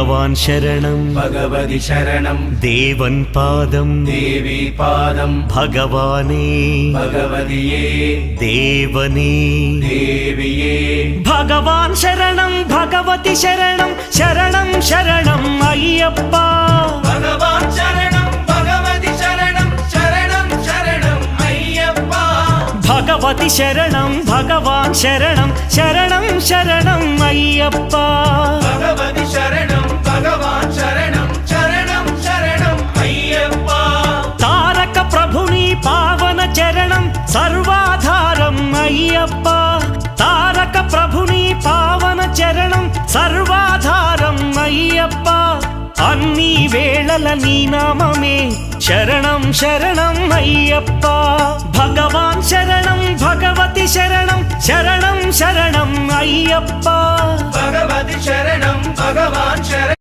भगवान् शरणं भगवति शरणं देवन् पादं देवी पादं भगवाने भगवदिये देवने देविये भगवान् शरणं भगवति शरणं शरणं शरणं अय्यप्पा भगवान् शरणं भगवति शरणं शरणं शरणं अय्यप्पा भगवति शरणं भगवान् शरणं शरणं शरणं अय्यप्पा भगवति शरणं भगवान् शरणं शरणं शरणं अय्यप्पा तारक प्रभुनि पावन चरणं सर्वाधारं अय्यप्पा तारक प्रभुनि पावन चरणं सर्वाधारं अय्यप्पा अन्नी वेळల నీ నామమే శరణం శరణం అయ్యప్ప భగవాన్ శరణం భగవతి శరణం శరణం శరణం అయ్యప్ప भगवति शरणं भगवान् शरणं